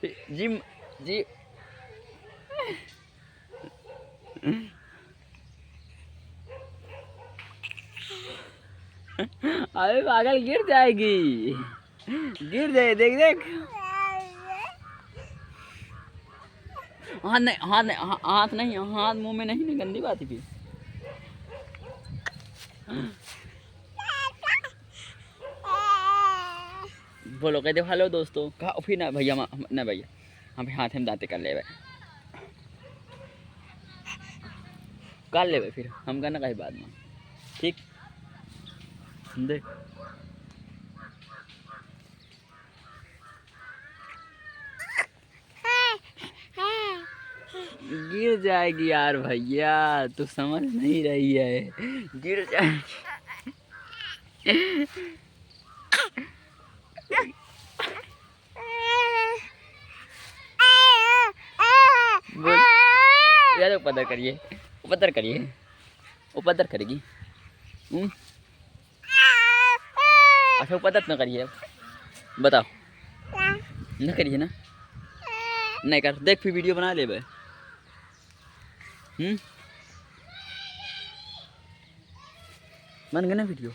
जी जी। अबे पागल गिर जाएगी, गिर जाए, देख देख। हाथ नहीं, हाथ नहीं, हाथ नहीं, हाथ मुंह में नहीं, नहीं गंदी बात है फिर। बोलो कह दो हेलो दोस्तों, कहा फिर ना भैया, ना भैया हम हाथ में दाते कर ले कर ले फिर हम करना कहीं बाद में, ठीक। देख गिर जाएगी यार भैया, तू समझ नहीं रही है, गिर जाएगी। बोल यार, उपद्र करिए, उपद्र करिए, उपद्र करेगी। अच्छा उपद्र न करिए, बताओ न करिए ना, नहीं कर, देख फिर वीडियो बना ले बे। बन गया ना वीडियो।